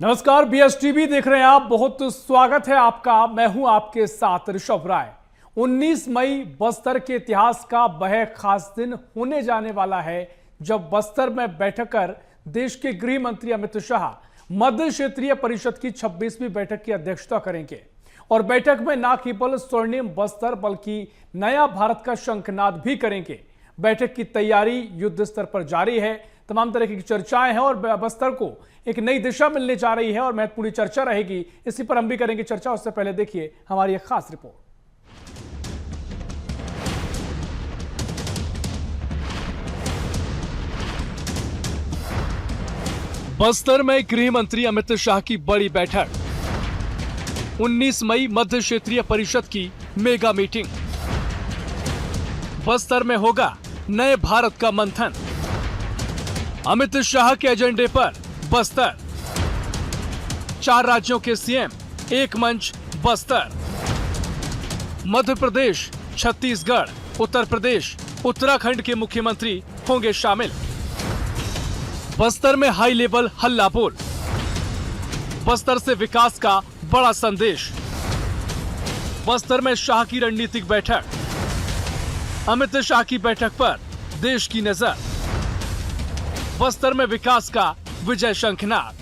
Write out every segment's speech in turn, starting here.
नमस्कार, बीएसटीवी देख रहे हैं आप। बहुत स्वागत है आपका। मैं हूं आपके साथ ऋषभ राय। 19 मई बस्तर के इतिहास का वह खास दिन होने जाने वाला है जब बस्तर में बैठक कर देश के गृह मंत्री अमित शाह मध्य क्षेत्रीय परिषद की 26वीं बैठक की अध्यक्षता करेंगे। और बैठक में न केवल स्वर्णिम बस्तर बल्कि नया भारत का शंखनाद भी करेंगे। बैठक की तैयारी युद्ध स्तर पर जारी है। तमाम तरह की चर्चाएं हैं और बस्तर को एक नई दिशा मिलने जा रही है और महत्वपूर्ण चर्चा रहेगी। इसी पर हम भी करेंगे चर्चा। उससे पहले देखिए हमारी एक खास रिपोर्ट। बस्तर में गृह मंत्री अमित शाह की बड़ी बैठक। 19 मई मध्य क्षेत्रीय परिषद की मेगा मीटिंग। बस्तर में होगा नए भारत का मंथन। अमित शाह के एजेंडे पर बस्तर। 4 राज्यों के सीएम एक मंच बस्तर। मध्य प्रदेश, छत्तीसगढ़, उत्तर प्रदेश, उत्तराखंड के मुख्यमंत्री होंगे शामिल। बस्तर में हाई लेवल हल्ला बोल। बस्तर से विकास का बड़ा संदेश। बस्तर में शाह की रणनीतिक बैठक। अमित शाह की बैठक पर देश की नजर। बस्तर में विकास का विजय शंखनाद।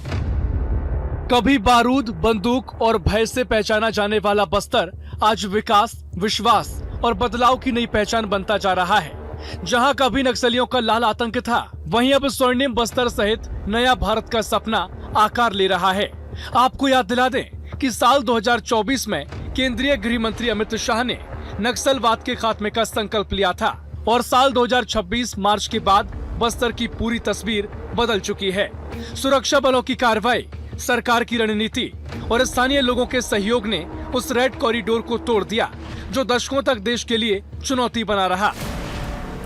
कभी बारूद, बंदूक और भय से पहचाना जाने वाला बस्तर आज विकास, विश्वास और बदलाव की नई पहचान बनता जा रहा है। जहां कभी नक्सलियों का लाल आतंक था, वहीं अब स्वर्णिम बस्तर सहित नया भारत का सपना आकार ले रहा है। आपको याद दिला दें कि साल 2024 में केंद्रीय गृह मंत्री अमित शाह ने नक्सलवाद के खात्मे का संकल्प लिया था और साल 2026 मार्च के बाद बस्तर की पूरी तस्वीर बदल चुकी है। सुरक्षा बलों की कार्रवाई, सरकार की रणनीति और स्थानीय लोगों के सहयोग ने उस रेड कॉरिडोर को तोड़ दिया जो दशकों तक देश के लिए चुनौती बना रहा।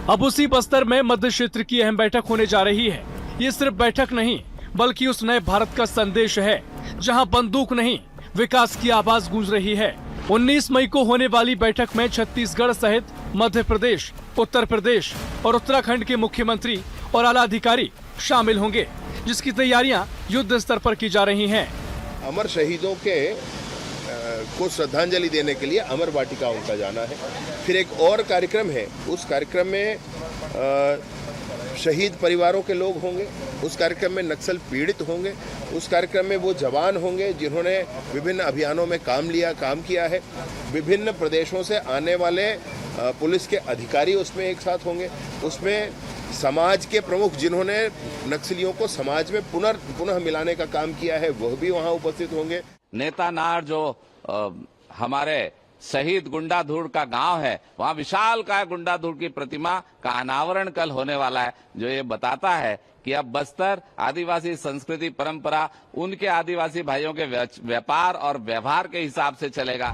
अब उसी बस्तर में मध्य क्षेत्र की अहम बैठक होने जा रही है। ये सिर्फ बैठक नहीं बल्कि उस नए भारत का संदेश है जहां बंदूक नहीं, विकास की आवाज गूंज रही है। 19 मई को होने वाली बैठक में छत्तीसगढ़ सहित मध्य प्रदेश, उत्तर प्रदेश और उत्तराखंड के मुख्यमंत्री और आला अधिकारी शामिल होंगे, जिसकी तैयारियां युद्ध स्तर पर की जा रही हैं। अमर शहीदों के को श्रद्धांजलि देने के लिए अमर वाटिका उनका जाना है। फिर एक और कार्यक्रम है, उस कार्यक्रम में शहीद परिवारों के लोग होंगे, उस कार्यक्रम में नक्सल पीड़ित होंगे, उस कार्यक्रम में वो जवान होंगे जिन्होंने विभिन्न अभियानों में काम किया है। विभिन्न प्रदेशों से आने वाले पुलिस के अधिकारी उसमें एक साथ होंगे। उसमें समाज के प्रमुख जिन्होंने नक्सलियों को समाज में पुनः मिलाने का काम किया है वह भी वहाँ उपस्थित होंगे। नेता नार जो हमारे शहीद गुंडाधुर का गांव है, वहाँ विशालकाय गुंडाधुर की प्रतिमा का अनावरण कल होने वाला है, जो ये बताता है कि अब बस्तर आदिवासी संस्कृति परंपरा उनके आदिवासी भाइयों के व्यापार और व्यवहार के हिसाब से चलेगा।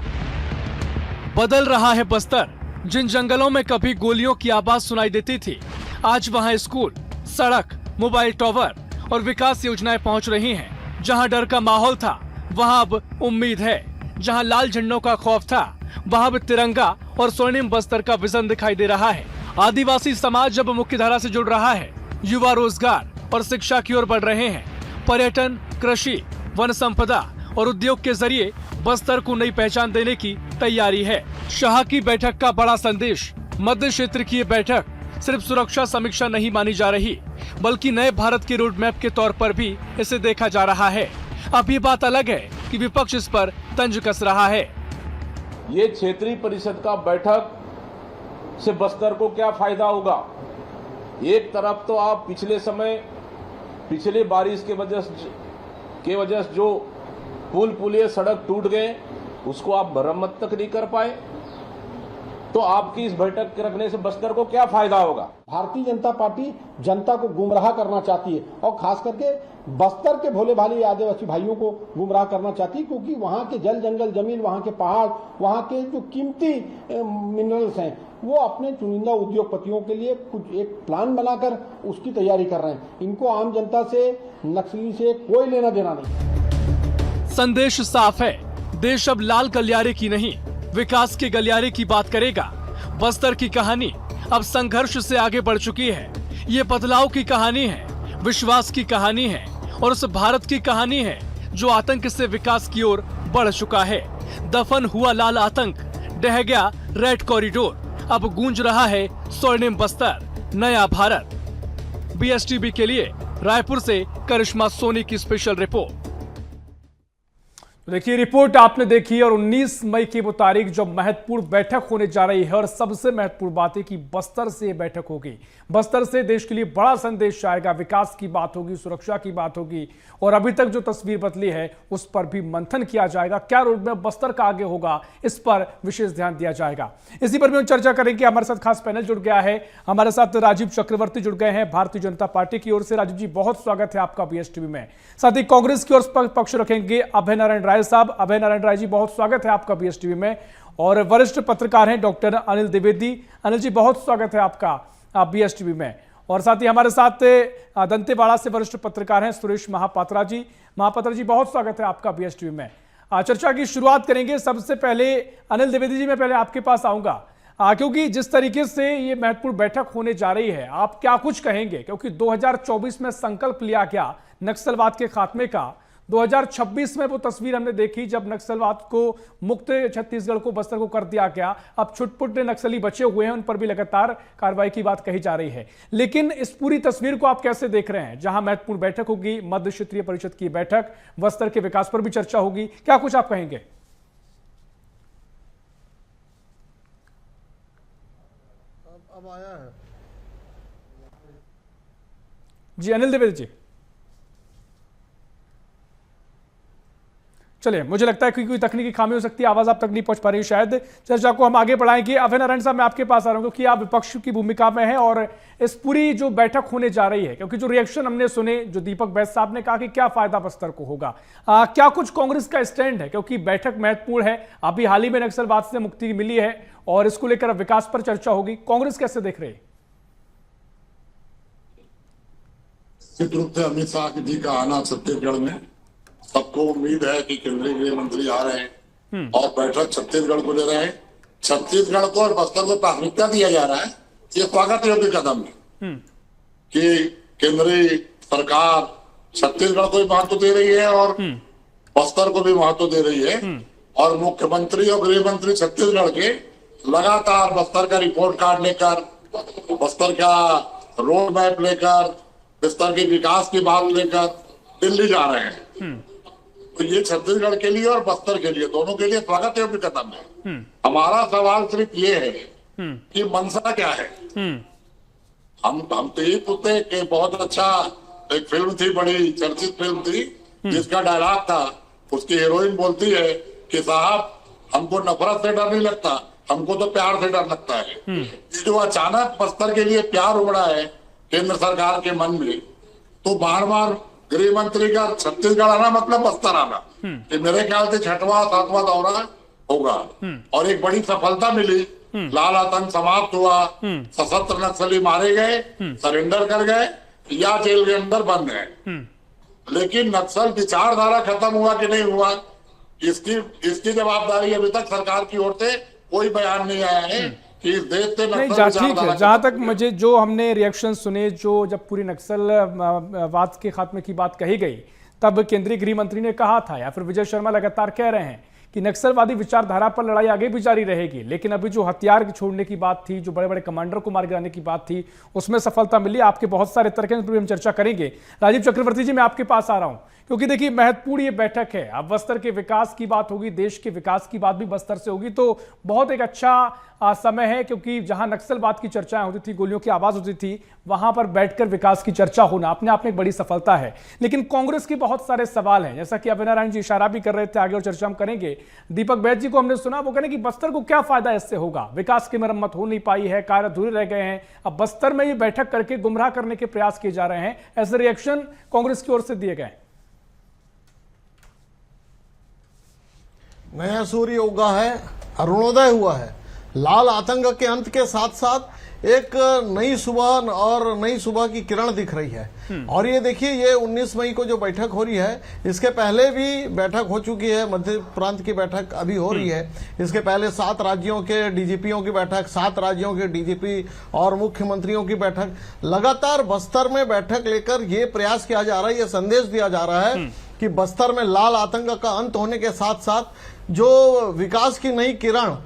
बदल रहा है बस्तर। जिन जंगलों में कभी गोलियों की आवाज सुनाई देती थी, आज वहां स्कूल, सड़क, मोबाइल टावर और विकास योजनाएं पहुंच रही हैं। जहां डर का माहौल था वहां अब उम्मीद है। जहां लाल झंडों का खौफ था वहां अब तिरंगा और स्वर्णिम बस्तर का विजन दिखाई दे रहा है। आदिवासी समाज जब मुख्य धारा से जुड़ रहा है, युवा रोजगार और शिक्षा की ओर बढ़ रहे हैं। पर्यटन, कृषि, वन संपदा और उद्योग के जरिए बस्तर को नई पहचान देने की तैयारी है। शाह की बैठक का बड़ा संदेश। मध्य क्षेत्र की ये बैठक सिर्फ सुरक्षा समीक्षा नहीं मानी जा रही, बल्कि नए भारत के रोड मैप के तौर पर भी इसे देखा जा रहा है। अब ये बात अलग है कि विपक्ष इस पर तंज कस रहा है। ये क्षेत्रीय परिषद का बैठक से बस्तर को क्या फायदा होगा? एक तरफ तो आप पिछले बारिश के वजह से जो पुलिया सड़क टूट गए उसको आप मरम्मत तक नहीं कर पाए, तो आपकी इस बैठक के रखने से बस्तर को क्या फायदा होगा? भारतीय जनता पार्टी जनता को गुमराह करना चाहती है और खास करके बस्तर के भोले भाले आदिवासी भाइयों को गुमराह करना चाहती है, क्योंकि वहाँ के जल जंगल जमीन, वहाँ के पहाड़, वहाँ के जो कीमती मिनरल्स हैं वो अपने चुनिंदा उद्योगपतियों के लिए कुछ एक प्लान बनाकर उसकी तैयारी कर रहे हैं। इनको आम जनता से, नक्सली से कोई लेना देना नहीं। संदेश साफ है। देश अब लाल गलियारे की नहीं, विकास के गलियारे की बात करेगा। बस्तर की कहानी अब संघर्ष से आगे बढ़ चुकी है। ये बदलाव की कहानी है, विश्वास की कहानी है और उस भारत की कहानी है जो आतंक से विकास की ओर बढ़ चुका है। दफन हुआ लाल आतंक, ढह गया रेड कॉरिडोर, अब गूंज रहा है स्वर्णिम बस्तर, नया भारत। BSTV के लिए रायपुर से करिश्मा सोनी की स्पेशल रिपोर्ट। देखिए रिपोर्ट आपने देखी और 19 मई की वो तारीख जो महत्वपूर्ण बैठक होने जा रही है और सबसे महत्वपूर्ण बात है कि बस्तर से ये बैठक होगी। बस्तर से देश के लिए बड़ा संदेश आएगा, विकास की बात होगी, सुरक्षा की बात होगी और अभी तक जो तस्वीर बदली है उस पर भी मंथन किया जाएगा। क्या रोड मैप बस्तर का आगे होगा, इस पर विशेष ध्यान दिया जाएगा। इसी पर भी हम चर्चा करेंगे। हमारे साथ खास पैनल जुड़ गया है, हमारे साथ राजीव चक्रवर्ती जुड़ गए हैं भारतीय जनता पार्टी की ओर से। राजीव जी बहुत स्वागत है आपका BSTV में। साथ ही कांग्रेस की ओर से पक्ष रखेंगे अभय नारायण राय साहब। अभय नारायण राय जी बहुत स्वागत है आपका BSTV में। और वरिष्ठ पत्रकार हैं डॉक्टर अनिल द्विवेदी। अनिल जी बहुत स्वागत है आपका BSTV में। और साथ ही हमारे साथ दंतेवाड़ा से वरिष्ठ पत्रकार हैं सुरेश महापात्रा जी। महापात्रा जी बहुत स्वागत है आपका BSTV में। चर्चा की शुरुआत करेंगे। सबसे पहले अनिल द्विवेदी जी, मैं पहले आपके पास आऊंगा क्योंकि जिस तरीके से ये महत्वपूर्ण बैठक होने जा रही है, आप क्या कुछ कहेंगे? क्योंकि 2024 में संकल्प लिया गया नक्सलवाद के खात्मे का, 2026 में वो तस्वीर हमने देखी जब नक्सलवाद को मुक्त छत्तीसगढ़ को, बस्तर को कर दिया गया। अब छुटपुट नक्सली बचे हुए हैं, उन पर भी लगातार कार्रवाई की बात कही जा रही है। लेकिन इस पूरी तस्वीर को आप कैसे देख रहे हैं, जहां महत्वपूर्ण बैठक होगी, मध्य क्षेत्रीय परिषद की बैठक, बस्तर के विकास पर भी चर्चा होगी, क्या कुछ आप कहेंगे? अब आया है जी अनिल द्विवेदी जी। चलिए, मुझे लगता है कि कोई तकनीकी खामी हो सकती है, आवाज आप तक नहीं पहुंच पा रही, शायद चर्चा को हम आगे बढ़ाएंगे। अभय नारायण साहब मैं आपके पास आ रहा हूं क्योंकि आप विपक्ष की भूमिका में हैं और इस पूरी जो बैठक होने जा रही है, क्योंकि जो रिएक्शन हमने सुने, जो दीपक बैस साहब ने कहा कि क्या फायदा बस्तर को होगा, क्या कुछ कांग्रेस का स्टैंड है? क्योंकि बैठक महत्वपूर्ण है, अभी हाल ही में नक्सलवाद से मुक्ति मिली है और इसको लेकर विकास पर चर्चा होगी। कांग्रेस कैसे देख रही है? निश्चित रूप से अमित शाह जी का आना छत्तीसगढ़ में, सबको उम्मीद है कि केंद्रीय गृह मंत्री आ रहे हैं और बैठक छत्तीसगढ़ को ले रहे हैं। छत्तीसगढ़ को और बस्तर को प्राथमिकता दिया जा रहा है, ये स्वागत योग्य कदम है कि केंद्रीय सरकार छत्तीसगढ़ को भी महत्व दे रही है और बस्तर को भी महत्व दे रही है। और मुख्यमंत्री और गृह मंत्री छत्तीसगढ़ के लगातार बस्तर का रिपोर्ट कार्ड लेकर, बस्तर का रोड मैप लेकर, बस्तर के विकास की बात लेकर दिल्ली जा रहे हैं। तो ये छत्तीसगढ़ के लिए और बस्तर के लिए, दोनों के लिए स्वागत योग्य कदम है। हमारा सवाल सिर्फ ये है कि मंशा क्या है। हम तो ये पूछते हैं कि बहुत अच्छा एक फिल्म थी, बड़ी चर्चित फिल्म थी, जिसका डायलॉग था, उसकी हीरोइन बोलती है कि साहब हमको नफरत से डर नहीं लगता, हमको तो प्यार से डर लगता है। ये जो अचानक बस्तर के लिए प्यार उमड़ा है केंद्र सरकार के मन में, तो बार बार गृह मंत्री का छत्तीसगढ़ आना मतलब बस्तर आना, कि मेरे ख्याल से 6वां 7वां दौरा होगा। और एक बड़ी सफलता मिली, लाल आतंक समाप्त हुआ, सशस्त्र नक्सली मारे गए, सरेंडर कर गए या जेल के अंदर बंद गए। लेकिन नक्सल विचारधारा खत्म हुआ कि नहीं हुआ, इसकी जवाबदारी अभी तक सरकार की ओर से कोई बयान नहीं आया है कि इस देश से नक्सल ठीक है। जहां तक मुझे जो हमने रिएक्शन सुने, जो जब पूरी नक्सलवाद के खात्मे की बात कही गई, तब केंद्रीय गृह मंत्री ने कहा था, या फिर विजय शर्मा लगातार कह रहे हैं कि नक्सलवादी विचारधारा पर लड़ाई आगे भी जारी रहेगी। लेकिन अभी जो हथियार छोड़ने की बात थी, जो बड़े बड़े कमांडर को मार गिराने की बात थी, उसमें सफलता मिली। आपके बहुत सारे तर्क हैं, उस पर हम चर्चा करेंगे। राजीव चक्रवर्ती जी मैं आपके पास आ रहा हूं क्योंकि देखिए महत्वपूर्ण ये बैठक है। अब बस्तर के विकास की बात होगी, देश के विकास की बात भी बस्तर से होगी, तो बहुत एक अच्छा समय है, क्योंकि जहां नक्सलवाद की चर्चाएं होती थी, गोलियों की आवाज होती थी, वहां पर बैठकर विकास की चर्चा होना अपने आप में एक बड़ी सफलता है। लेकिन कांग्रेस के बहुत सारे सवाल हैं, जैसा कि अभय नारायण जी इशारा भी कर रहे थे, आगे और चर्चा हम करेंगे। दीपक बैस जी को हमने सुना, वो कह रहे हैं कि बस्तर को क्या फायदा इससे होगा, विकास की मरम्मत हो नहीं पाई है, कार्य अधूरे रह गए हैं, अब बस्तर में ये बैठक करके गुमराह करने के प्रयास किए जा रहे हैं। ऐसे रिएक्शन कांग्रेस की ओर से दिए गए। नया सूर्य उगा है, अरुणोदय हुआ है। लाल आतंक के अंत के साथ साथ एक नई सुबह और नई सुबह की किरण दिख रही है। और ये देखिए, ये 19 मई को जो बैठक हो रही है, इसके पहले भी बैठक हो चुकी है, मध्य प्रांत की बैठक अभी हो रही है। इसके पहले 7 राज्यों के डीजीपीओं की बैठक, 7 राज्यों के डीजीपी और मुख्यमंत्रियों की बैठक। लगातार बस्तर में बैठक लेकर ये प्रयास किया जा रहा है, ये संदेश दिया जा रहा है कि बस्तर में लाल आतंक का अंत होने के साथ साथ जो विकास की नई किरण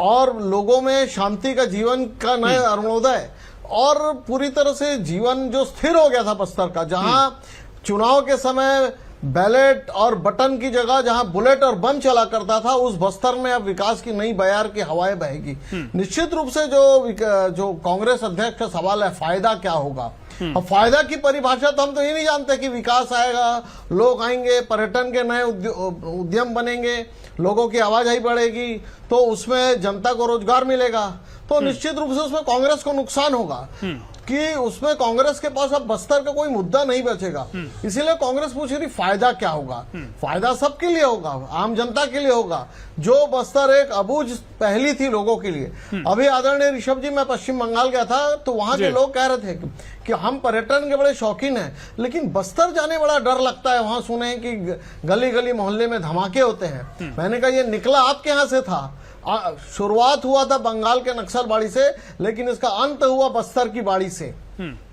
और लोगों में शांति का जीवन का नया अरुणोदय और पूरी तरह से जीवन जो स्थिर हो गया था बस्तर का, जहां चुनाव के समय बैलेट और बटन की जगह जहां बुलेट और बम चला करता था, उस बस्तर में अब विकास की नई बयार की हवाएं बहेगी। निश्चित रूप से जो कांग्रेस अध्यक्ष का सवाल है, फायदा क्या होगा। अब फायदा की परिभाषा तो हम तो ये नहीं जानते कि विकास आएगा, लोग आएंगे, पर्यटन के नए उद्यम बनेंगे, लोगों की आवाजाही बढ़ेगी, तो उसमें जनता को रोजगार मिलेगा, तो निश्चित रूप से उसमें कांग्रेस को नुकसान होगा कि उसमें कांग्रेस के पास अब बस्तर का कोई मुद्दा नहीं बचेगा। इसीलिए कांग्रेस पूछ रही फायदा क्या होगा। फायदा सबके लिए होगा, आम जनता के लिए होगा। जो बस्तर एक अबूझ पहली थी लोगों के लिए। अभी आदरणीय ऋषभ जी, मैं पश्चिम बंगाल गया था, तो वहां के लोग कह रहे थे कि हम पर्यटन के बड़े शौकीन हैं, लेकिन बस्तर जाने बड़ा डर लगता है। वहां सुने कि गली गली मोहल्ले में धमाके होते हैं। मैंने कहा ये निकला आपके यहां से था। शुरुआत हुआ था बंगाल के नक्सलबाड़ी से, लेकिन इसका अंत हुआ बस्तर की बाड़ी से।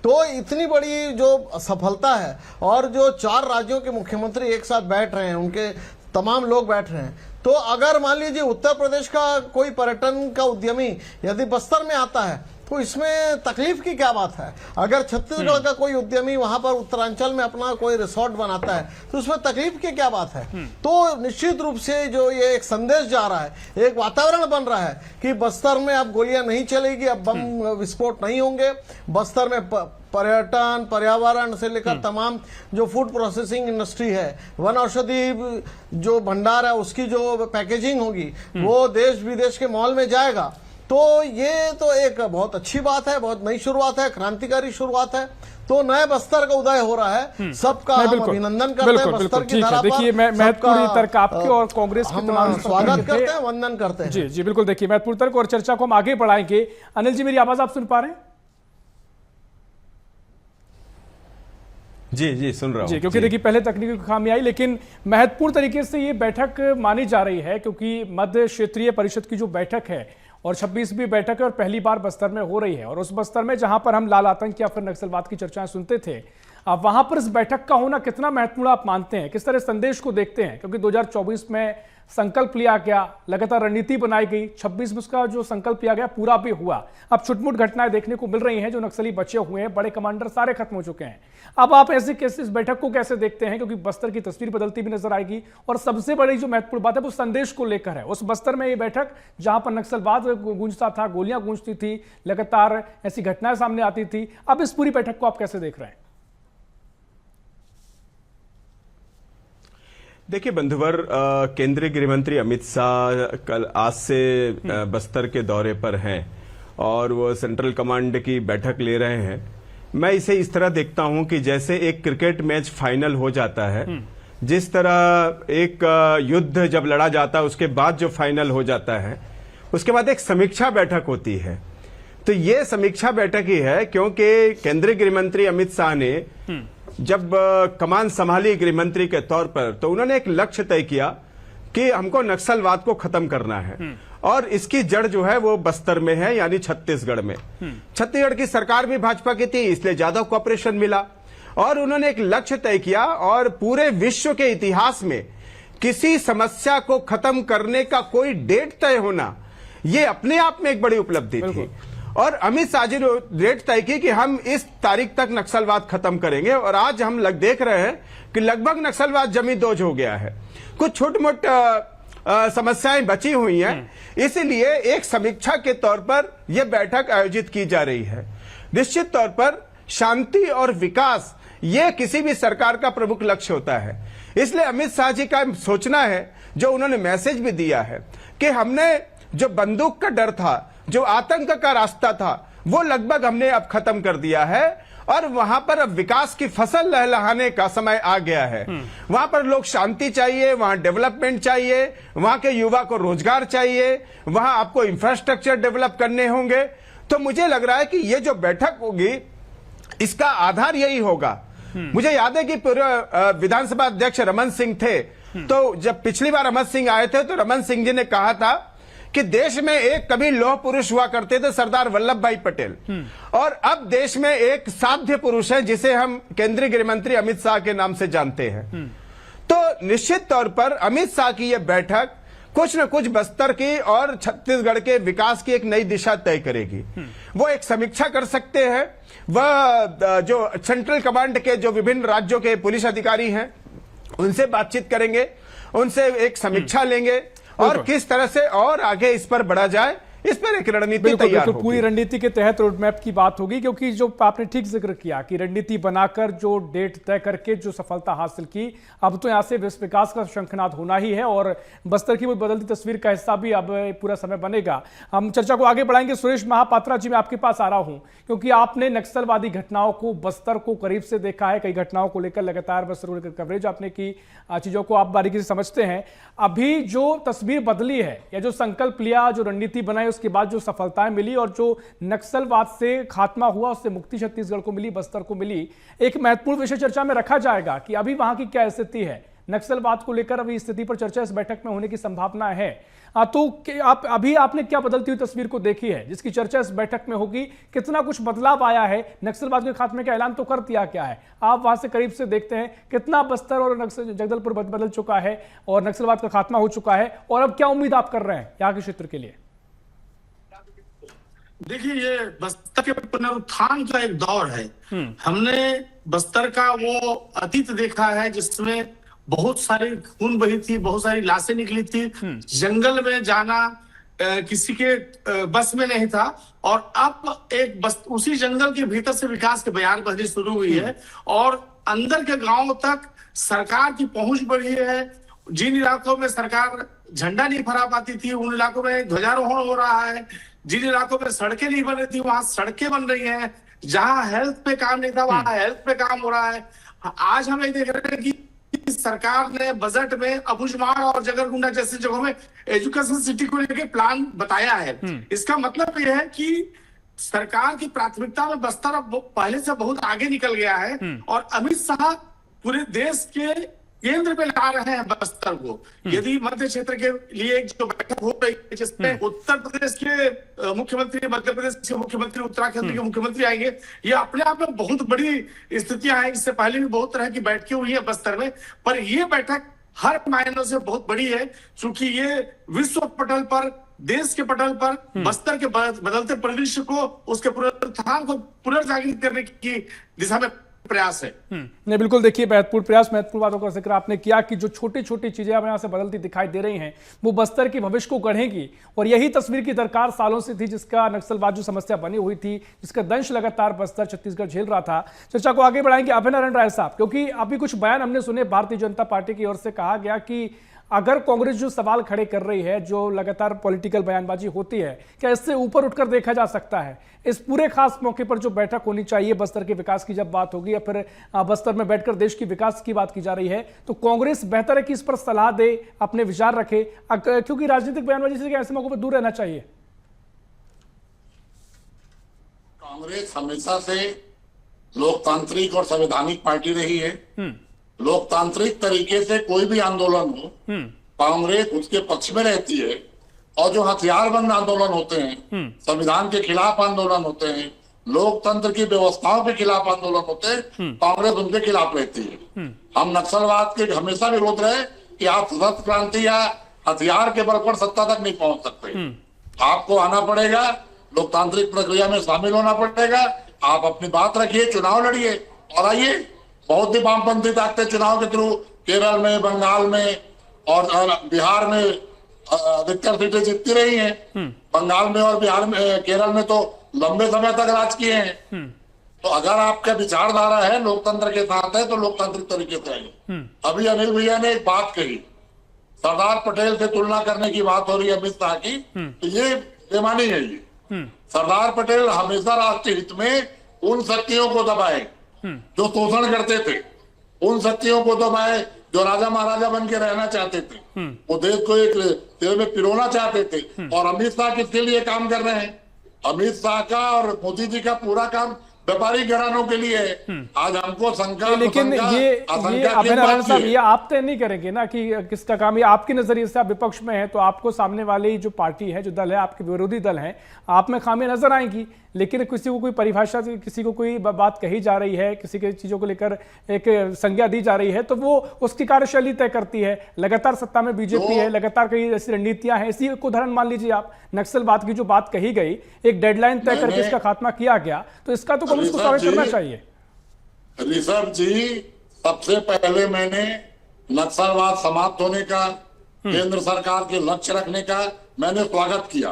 तो इतनी बड़ी जो सफलता है, और जो 4 राज्यों के मुख्यमंत्री एक साथ बैठ रहे हैं, उनके तमाम लोग बैठ रहे हैं, तो अगर मान लीजिए उत्तर प्रदेश का कोई पर्यटन का उद्यमी यदि बस्तर में आता है, तो इसमें तकलीफ की क्या बात है। अगर छत्तीसगढ़ का कोई उद्यमी वहां पर उत्तरांचल में अपना कोई रिसोर्ट बनाता है, तो उसमें तकलीफ की क्या बात है। तो निश्चित रूप से जो ये एक संदेश जा रहा है, एक वातावरण बन रहा है कि बस्तर में अब गोलियां नहीं चलेगी, अब बम विस्फोट नहीं होंगे। बस्तर में पर्यटन, पर्यावरण से लेकर तमाम जो फूड प्रोसेसिंग इंडस्ट्री है, वन औषधि जो भंडार है, उसकी जो पैकेजिंग होगी, वो देश विदेश के मॉल में जाएगा। तो ये तो एक बहुत अच्छी बात है, बहुत नई शुरुआत है, क्रांतिकारी शुरुआत है। तो नए बस्तर का उदय हो रहा है, सबका हम अभिनंदन करते हैं। बस्तर की धरा पर देखिए, महत्वपूर्ण तर्क आपके और कांग्रेस के तमाम स्वागत करते हैं, वंदन करते हैं। जी जी बिल्कुल। देखिए, महत्वपूर्ण तर्क और चर्चा को हम आगे बढ़ाएंगे। अनिल जी, मेरी आवाज आप सुन पा रहे हैं? जी जी सुन रहा हूं जी, क्योंकि देखिए पहले तकनीकी खामी आई, लेकिन महत्वपूर्ण तरीके से ये बैठक मानी जा रही है, क्योंकि मध्य क्षेत्रीय परिषद की जो बैठक है और 26वीं बैठक है और पहली बार बस्तर में हो रही है। और उस बस्तर में जहां पर हम लाल आतंक या फिर नक्सलवाद की चर्चाएं सुनते थे, अब वहां पर इस बैठक का होना कितना महत्वपूर्ण आप मानते हैं, किस तरह संदेश को देखते हैं? क्योंकि 2024 में संकल्प लिया गया, लगातार रणनीति बनाई गई, 26 में उसका जो संकल्प लिया गया पूरा भी हुआ। अब छुटमुट घटनाएं देखने को मिल रही हैं, जो नक्सली बचे हुए हैं, बड़े कमांडर सारे खत्म हो चुके हैं। अब आप ऐसे कैसे इस बैठक को कैसे देखते हैं? क्योंकि बस्तर की तस्वीर बदलती भी नजर आएगी, और सबसे बड़ी जो महत्वपूर्ण बात है वो संदेश को लेकर है। उस बस्तर में ये बैठक जहां पर नक्सलवाद गूंजता था, गोलियां गूंजती थी, लगातार ऐसी घटनाएं सामने आती थी, अब इस पूरी बैठक को आप कैसे देख रहे हैं? देखिए बंधुवर, केंद्रीय गृह मंत्री अमित शाह कल आज से बस्तर के दौरे पर हैं और वो सेंट्रल कमांड की बैठक ले रहे हैं। मैं इसे इस तरह देखता हूं कि जैसे एक क्रिकेट मैच फाइनल हो जाता है, जिस तरह एक युद्ध जब लड़ा जाता है उसके बाद जो फाइनल हो जाता है, उसके बाद एक समीक्षा बैठक होती है। तो ये समीक्षा बैठक ही है, क्योंकि केंद्रीय गृह मंत्री अमित शाह ने जब कमान संभाली गृह मंत्री के तौर पर, तो उन्होंने एक लक्ष्य तय किया कि हमको नक्सलवाद को खत्म करना है, और इसकी जड़ जो है वो बस्तर में है, यानी छत्तीसगढ़ में। छत्तीसगढ़ की सरकार भी भाजपा की थी, इसलिए ज्यादा कोऑपरेशन मिला, और उन्होंने एक लक्ष्य तय किया। और पूरे विश्व के इतिहास में किसी समस्या को खत्म करने का कोई डेट तय होना, ये अपने आप में एक बड़ी उपलब्धि थी। और अमित शाह जी ने डेट तय की कि हम इस तारीख तक नक्सलवाद खत्म करेंगे, और आज हम देख रहे हैं कि लगभग नक्सलवाद जमींदोज हो गया है। कुछ छोट मोट समस्याएं बची हुई हैं, इसलिए एक समीक्षा के तौर पर यह बैठक आयोजित की जा रही है। निश्चित तौर पर शांति और विकास ये किसी भी सरकार का प्रमुख लक्ष्य होता है। इसलिए अमित शाह जी का सोचना है, जो उन्होंने मैसेज भी दिया है, कि हमने जो बंदूक का डर था, जो आतंक का रास्ता था, वो लगभग हमने अब खत्म कर दिया है, और वहां पर अब विकास की फसल लहलहाने का समय आ गया है। वहां पर लोग शांति चाहिए, वहां डेवलपमेंट चाहिए, वहां के युवा को रोजगार चाहिए, वहां आपको इंफ्रास्ट्रक्चर डेवलप करने होंगे। तो मुझे लग रहा है कि ये जो बैठक होगी, इसका आधार यही होगा। मुझे याद है कि पूर्व विधानसभा अध्यक्ष रमन सिंह थे, तो जब पिछली बार रमन सिंह आए थे, तो रमन सिंह जी ने कहा था कि देश में एक कभी लौह पुरुष हुआ करते थे, सरदार वल्लभ भाई पटेल, और अब देश में एक साध्य पुरुष है, जिसे हम केंद्रीय गृह मंत्री अमित शाह के नाम से जानते हैं। तो निश्चित तौर पर अमित शाह की यह बैठक कुछ न कुछ बस्तर की और छत्तीसगढ़ के विकास की एक नई दिशा तय करेगी। वो एक समीक्षा कर सकते हैं, वह जो सेंट्रल कमांड के जो विभिन्न राज्यों के पुलिस अधिकारी हैं उनसे बातचीत करेंगे, उनसे एक समीक्षा लेंगे और किस तरह से और आगे इस पर बढ़ा जाए, इस पर एक रणनीति तैयार होगी। पूरी रणनीति के तहत रोड मैप की बात होगी, क्योंकि जो आपने ठीक जिक्र किया कि रणनीति बनाकर जो डेट तय करके जो सफलता हासिल की, अब तो यहां से विकास का शंखनाद होना ही है और बस्तर की वो बदलती तस्वीर का हिस्सा भी अब पूरा समय बनेगा। हम चर्चा को आगे बढ़ाएंगे। सुरेश महापात्रा जी, मैं आपके पास आ रहा हूं क्योंकि आपने नक्सलवादी घटनाओं को, बस्तर को करीब से देखा है, कई घटनाओं को लेकर लगातार बस्तर को लेकर कवरेज आपने की, चीजों को आप बारीकी से समझते हैं। अभी जो तस्वीर बदली है या जो संकल्प लिया, जो रणनीति बनाई, उसके बाद जो सफलताएं मिली और जो नक्सलवाद से खात्मा हुआ, उससे मुक्ति छत्तीसगढ़ को मिली, बस्तर को मिली, एक महत्वपूर्ण विषय चर्चा में रखा जाएगा कि अभी वहां की क्या स्थिति है नक्सलवाद को लेकर। अभी स्थिति पर चर्चा इस बैठक में होने की संभावना है। तो आपने क्या बदलती हुई तस्वीर को देखी है जिसकी चर्चा इस बैठक में होगी? कितना कुछ बदलाव आया है? नक्सलवाद के खात्मे का ऐलान तो कर दिया क्या है, आप वहां से करीब से देखते हैं कितना बस्तर और जगदलपुर बदल चुका है और नक्सलवाद का खात्मा हो चुका है, और अब क्या उम्मीद आप कर रहे हैं यहाँ के क्षेत्र के लिए? देखिए, ये बस्तर के पुनरुत्थान का एक दौर है। हमने बस्तर का वो अतीत देखा है जिसमें बहुत सारी खून बही थी, बहुत सारी लाशें निकली थी, जंगल में जाना किसी के बस में नहीं था, और अब एक उसी जंगल के भीतर से विकास के बयान बजनी शुरू हुई है और अंदर के गांवों तक सरकार की पहुंच बढ़ी है। जिन इलाकों में सरकार झंडा नहीं फहरा पाती थी, उन इलाकों में ध्वजारोहण हो रहा है। जिन इलाकों में सड़कें नहीं बन रही थी, वहां सड़कें बन रही हैं। जहां हेल्थ पे काम नहीं था, वहां हेल्थ पे काम हो रहा है। आज हम ये देख रहे हैं कि सरकार ने बजट में अबुझमाड़ और जगरगुंडा जैसी जगहों में एजुकेशन सिटी को लेकर प्लान बताया है। इसका मतलब यह है कि सरकार की प्राथमिकता में बस्तर अब पहले से बहुत आगे निकल गया है और अमित शाह पूरे देश के केंद्र पे ला रहे हैं बस्तर को। यदि मध्य क्षेत्र के लिए एक जो बैठक हो रही है जिसमें उत्तर प्रदेश के मुख्यमंत्री, मध्य प्रदेश के मुख्यमंत्री, उत्तराखंड के मुख्यमंत्री आएंगे, ये अपने आप में बहुत बड़ी स्थितियां हैं। इससे पहले भी बहुत तरह की बैठकें हुई है बस्तर में, पर ये बैठक हर मायनों से बहुत बड़ी है, क्योंकि ये विश्व पटल पर, देश के पटल पर बस्तर के बदलते परिदृश्य को, उसके पुनरुत्थान को पुनर्जागृत करने की दिशा में प्रयास है। नहीं, बिल्कुल। देखिए, महत्वपूर्ण प्रयास, महत्वपूर्ण बातों का जिक्र आपने किया कि जो छोटी छोटी चीजें अब यहाँ से बदलती दिखाई दे रही हैं वो बस्तर के भविष्य को गढ़ेंगी, और यही तस्वीर की दरकार सालों से थी जिसका नक्सलवाद जो समस्या बनी हुई थी, जिसका दंश लगातार बस्तर छत्तीसगढ़ झेल रहा था। चर्चा को आगे बढ़ाएंगे अभय नारायण राय साहब, क्योंकि अभी कुछ बयान हमने सुने भारतीय जनता पार्टी की ओर से, कहा गया कि अगर कांग्रेस जो सवाल खड़े कर रही है, जो लगातार पॉलिटिकल बयानबाजी होती है, क्या इससे ऊपर उठकर देखा जा सकता है? इस पूरे खास मौके पर जो बैठक होनी चाहिए बस्तर के विकास की जब बात होगी, या फिर बस्तर में बैठकर देश की विकास की बात की जा रही है, तो कांग्रेस बेहतर है कि इस पर सलाह दे, अपने विचार रखे, क्योंकि राजनीतिक बयानबाजी से ऐसे मौकों पर दूर रहना चाहिए। कांग्रेस हमेशा से लोकतांत्रिक और संवैधानिक पार्टी रही है। लोकतांत्रिक तरीके से कोई भी आंदोलन हो, कांग्रेस उसके पक्ष में रहती है, और जो हथियारबंद आंदोलन होते हैं, संविधान के खिलाफ आंदोलन होते हैं, लोकतंत्र की व्यवस्थाओं के खिलाफ आंदोलन होते हैं, कांग्रेस उनके खिलाफ रहती है। हम नक्सलवाद के हमेशा विरोध रहे कि आप सशस्त्र क्रांति या हथियार के बल पर सत्ता तक नहीं पहुंच सकते। आपको आना पड़ेगा, लोकतांत्रिक प्रक्रिया में शामिल होना पड़ेगा, आप अपनी बात रखिए, चुनाव लड़िए, और आइए। बहुत ही वामपंथी ताकतें चुनाव के थ्रू केरल में, बंगाल में और बिहार में अधिकतर सीटें जीतती रही हैं। बंगाल में और बिहार में, केरल में तो लंबे समय तक राज किए हैं। तो अगर आपका विचारधारा है, लोकतंत्र के साथ है, तो लोकतांत्रिक तरीके से है। अभी अनिल भैया ने एक बात कही, सरदार पटेल से तुलना करने की बात हो रही है अमित शाह की, तो ये बेमानी है। ये सरदार पटेल हमेशा राष्ट्रीय हित में उन शक्तियों को दबाए जो शोषण करते थे, उन शक्तियों को दबाए जो राजा महाराजा बन के रहना चाहते थे, वो देश को एक तेल में पिरोना चाहते थे। और अमित शाह किसके लिए काम कर रहे हैं? अमित शाह का और मोदी जी का पूरा काम व्यापारी घरानों के लिए आज हमको शंका लेकिन ये अभय नारायण साहब, ये आप तय नहीं करेंगे ना कि किसका काम, ये आपके नजरिए से आप विपक्ष में है तो आपको सामने वाली जो पार्टी है, जो दल है, आपके विरोधी दल है, आप में खामियां नजर आएंगी, लेकिन किसी को कोई परिभाषा, किसी को कोई बात कही जा रही है, किसी के चीजों को लेकर एक संज्ञा दी जा रही है तो वो उसकी कार्यशैली तय करती है। लगातार सत्ता में बीजेपी है, लगातार कई ऐसी रणनीतियां हैं। इसी को उदाहरण मान लीजिए आप, नक्सलवाद की जो बात कही गई, एक डेडलाइन तय करके इसका खात्मा किया गया, तो इसका तो कांग्रेस को स्वागत करना चाहिए। ऋषभ जी, सबसे पहले मैंने नक्सलवाद समाप्त होने का, केंद्र सरकार के लक्ष्य रखने का मैंने स्वागत किया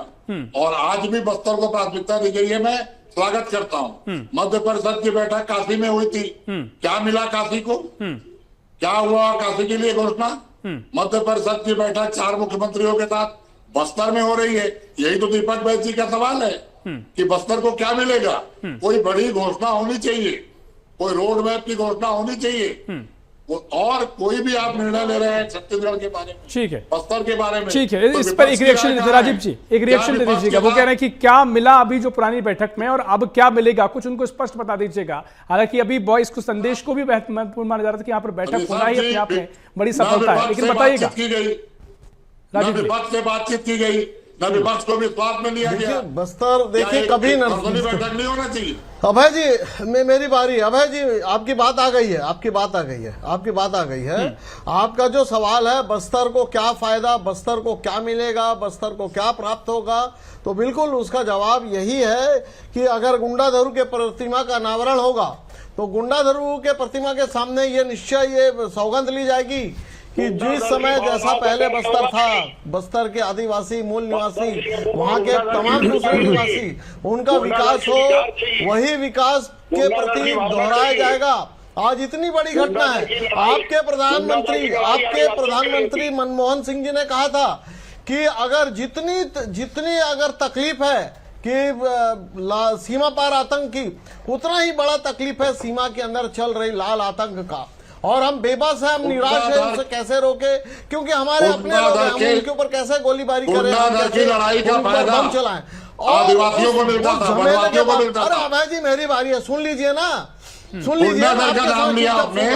और आज भी बस्तर को प्राथमिकता दी गई है, मैं स्वागत करता हूं। मध्य परिषद की बैठक काशी में हुई थी, क्या मिला काशी को, क्या हुआ काशी के लिए घोषणा? मध्य परिषद की बैठक 4 मुख्यमंत्रियों के साथ बस्तर में हो रही है। यही तो दीपक बैज जी का सवाल है कि बस्तर को क्या मिलेगा। कोई बड़ी घोषणा होनी चाहिए, कोई रोड मैप की घोषणा होनी चाहिए, और कोई भी आप निर्णय ले रहे हैं छत्तीसगढ़ के बारे में, ठीक है, बस्तर के बारे में, ठीक है, इस पर एक रिएक्शन दीजिए राजीव जी, एक रिएक्शन दे दीजिएगा। वो कह रहे हैं कि क्या मिला अभी जो पुरानी बैठक में और अब क्या मिलेगा, कुछ उनको स्पष्ट बता दीजिएगा। हालांकि अभी बॉयज को संदेश को भी महत्वपूर्ण माना जा रहा था कि यहाँ पर बैठक होना ही अपने आप में बड़ी सफलता है, लेकिन बताइएगा। राजीव जी, विपक्ष से बातचीत की गई, न विपक्ष को विश्वास में लिया गया। बस्तर देखिए कभी न बैठक नहीं होना चाहिए। अभय जी, मेरी बारी। अभय जी, आपकी बात आ गई है, आपकी बात आ गई है। आपका जो सवाल है, बस्तर को क्या फायदा, बस्तर को क्या मिलेगा, बस्तर को क्या प्राप्त होगा, तो बिल्कुल उसका जवाब यही है कि अगर गुंडाधरू के प्रतिमा का अनावरण होगा तो गुंडाधरू के प्रतिमा के सामने ये निश्चय ये सौगंध ली जाएगी कि जिस समय जैसा पहले बस्तर था, बस्तर के आदिवासी, मूल निवासी, वहां के तमाम दूसरे निवासी, उनका विकास हो, वही विकास के प्रति दोहराया जाएगा। आज इतनी बड़ी घटना है, आपके प्रधानमंत्री मनमोहन सिंह जी ने कहा था कि अगर जितनी अगर तकलीफ है कि सीमा पार आतंक की, उतना ही बड़ा तकलीफ है सीमा के अंदर चल रही लाल आतंक का। और हम बेबस हैं, हम निराश हैं, उसे कैसे रोके, क्योंकि हमारे अपने लोग हैं, हम उनके ऊपर कैसे गोलीबारी करें, बम चलाएं। आदिवासियों को मिलता था, वनवासियों को मिलता था। अरे अभय जी, मेरी बारी है, सुन लीजिए ना, सुन लीजिए। नाम लिया आपने,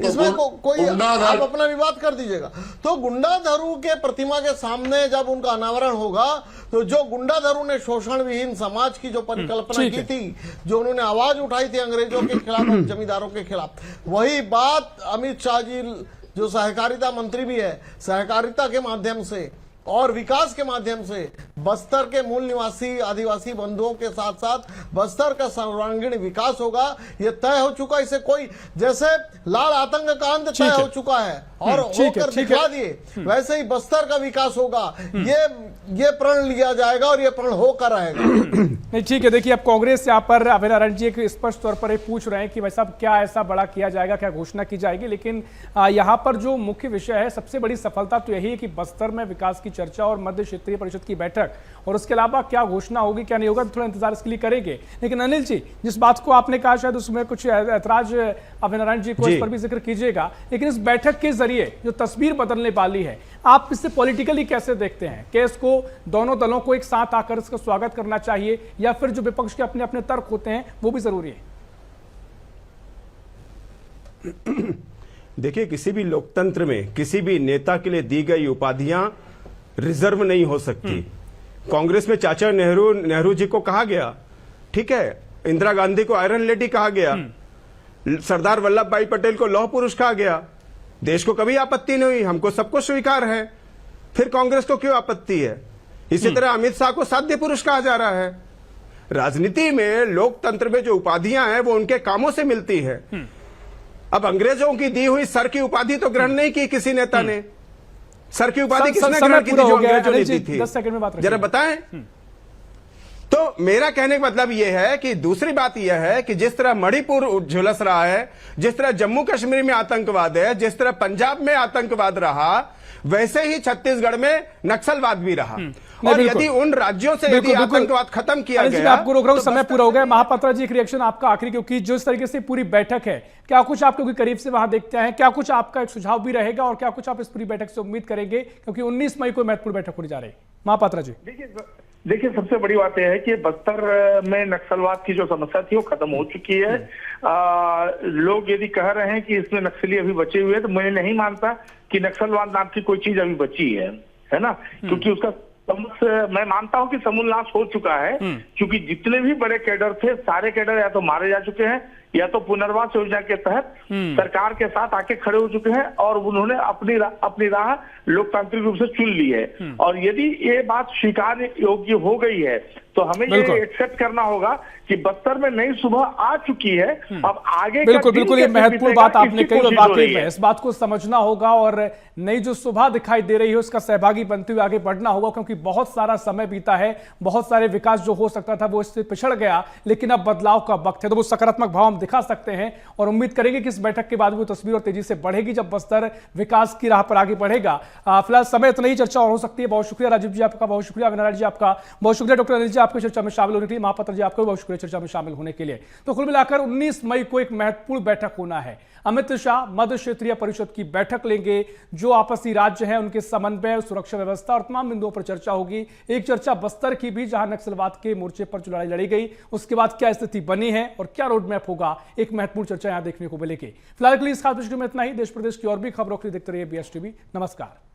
इसमें कोई आप अपना विवाद कर दीजिएगा। तो गुंडाधरू के प्रतिमा के सामने जब उनका अनावरण होगा तो जो गुंडाधरू ने शोषण विहीन समाज की जो परिकल्पना की थी, जो उन्होंने आवाज उठाई थी अंग्रेजों के खिलाफ और जमींदारों के खिलाफ, वही बात अमित शाह जी जो सहकारिता मंत्री भी है, सहकारिता के माध्यम से और विकास के माध्यम से बस्तर के मूल निवासी आदिवासी बंधुओं के साथ साथ बस्तर का सर्वांगीण विकास होगा, ये तय हो चुका। इसे कोई जैसे लाल आतंक का अंत तय हो चुका है और होकर दिखा दिए, वैसे ही बस्तर का विकास होगा। ये प्रण लिया जाएगा और ये प्रण होकर आएगा। नहीं, ठीक है, देखिए अब कांग्रेस यहाँ पर अभय नारायण जी एक स्पष्ट तौर पर पूछ रहे हैं कि भाई साहब क्या ऐसा बड़ा किया जाएगा, क्या घोषणा की जाएगी, लेकिन यहाँ पर जो मुख्य विषय है, सबसे बड़ी सफलता तो यही है कि बस्तर में विकास की चर्चा और मध्य क्षेत्रीय परिषद की बैठक, और उसके अलावा क्या घोषणा होगी क्या नहीं होगा, थोड़ा इंतजार इसके लिए करेंगे। लेकिन अनिल जी, जिस बात को आपने कहा शायद उसमें कुछ ऐतराज अभय नारायण जी को इस पर भी जिक्र कीजिएगा, लेकिन इस बैठक के जरिए जो तस्वीर बदलने वाली है, आप इसे पॉलिटिकली कैसे देखते हैं? क्या इसको दोनों दलों को एक साथ आकर इसका स्वागत करना चाहिए या फिर जो विपक्ष के अपने अपने तर्क होते हैं वो भी जरूरी है? देखिए, किसी भी लोकतंत्र में किसी भी नेता के लिए दी गई उपाधियां रिजर्व नहीं हो सकती। कांग्रेस में चाचा नेहरू जी को कहा गया, ठीक है, इंदिरा गांधी को आयरन लेडी कहा गया, सरदार वल्लभ भाई पटेल को लौह पुरुष कहा गया। देश को कभी आपत्ति नहीं हुई, हमको सबको स्वीकार है, फिर कांग्रेस को क्यों आपत्ति है? इसी तरह अमित शाह को साध्य पुरुष कहा जा रहा है। राजनीति में, लोकतंत्र में जो उपाधियां हैं वो उनके कामों से मिलती है। अब अंग्रेजों की दी हुई सर की उपाधि तो ग्रहण नहीं की किसी नेता ने। सर की उपाधि किसने ग्रहण की थी? जो अंग्रेजों ने दी थी, 10 सेकंड में बात जरा बताएं। तो मेरा कहने का मतलब यह है कि दूसरी बात यह है कि जिस तरह मणिपुर झुलस रहा है, जिस तरह जम्मू कश्मीर में आतंकवाद है, जिस तरह पंजाब में आतंकवाद रहा, वैसे ही छत्तीसगढ़ में नक्सलवाद भी रहा। और यदि उन राज्यों से यदि आतंकवाद खत्म किया गया, आपको रोक रहा हूं, समय पूरा हो गया। महापात्रा जी, एक रिएक्शन आपका आखिरी, क्योंकि जिस तरीके से पूरी बैठक है, क्या कुछ आप क्योंकि करीब से वहां देखते हैं, क्या कुछ आपका एक सुझाव भी रहेगा और क्या कुछ आप इस पूरी बैठक से उम्मीद करेंगे, क्योंकि 19 मई को महत्वपूर्ण बैठक होने जा रही है? महापात्रा जी। देखिए, देखिए, सबसे बड़ी बात यह है कि बस्तर में नक्सलवाद की जो समस्या थी वो खत्म हो चुकी है। लोग यदि कह रहे हैं कि इसमें नक्सली अभी बचे हुए हैं, तो मैं नहीं मानता कि नक्सलवाद नाम की कोई चीज अभी बची है ना, क्योंकि उसका मैं मानता हूं कि समूलनाश हो चुका है, क्योंकि जितने भी बड़े कैडर थे सारे कैडर या तो मारे जा चुके हैं या तो पुनर्वास योजना के तहत सरकार के साथ आके खड़े हो चुके हैं और उन्होंने अपनी राह लोकतांत्रिक रूप से चुन ली है। और यदि ये बात स्वीकार योग्य हो गई है तो हमें ये एक्सेप्ट करना होगा कि बस्तर में नई सुबह आ चुकी है। अब आगे बिल्कुल ये महत्वपूर्ण बात आपने कही और वाकई में इस बात को समझना होगा और नई जो सुबह दिखाई दे रही है उसका सहभागी बनते हुए आगे बढ़ना होगा, क्योंकि बहुत सारा समय बीता है, बहुत सारे विकास जो हो सकता था वो इससे पिछड़ गया, लेकिन अब बदलाव का वक्त है। तो वो सकारात्मक भाव हम दिखा सकते हैं और उम्मीद करेंगे कि इस बैठक के बाद वो तस्वीर और तेजी से बढ़ेगी जब बस्तर विकास की राह पर आगे बढ़ेगा। फिलहाल समय इतना ही, चर्चा और हो सकती है। बहुत शुक्रिया राजीव जी आपका, बहुत शुक्रिया अविनाश जी आपका, बहुत शुक्रिया डॉक्टर अनिल जी आपको चर्चा में शामिल होने के लिए, महापात्र जी आपको बहुत शुक्रिया चर्चा में शामिल होने के लिए। तो कुल मिलाकर 19 मई को एक महत्वपूर्ण बैठक होना है। अमित शाह मध्य क्षेत्रीय परिषद की बैठक लेंगे, जो आपसी राज्य हैं उनके समन्वय, सुरक्षा व्यवस्था और तमाम बिंदुओं पर चर्चा होगी। एक चर्चा बस्तर की भी, जहां नक्सलवाद के मोर्चे पर जो लड़ाई लड़ी गई उसके बाद क्या स्थिति बनी है और क्या रोड मैप होगा, एक महत्वपूर्ण चर्चा यहां देखने को मिलेगी। फिलहाल के लिए इस खास विषय में इतना ही। देश प्रदेश की और भी खबरों के लिए देखते रहिए BSTV। नमस्कार।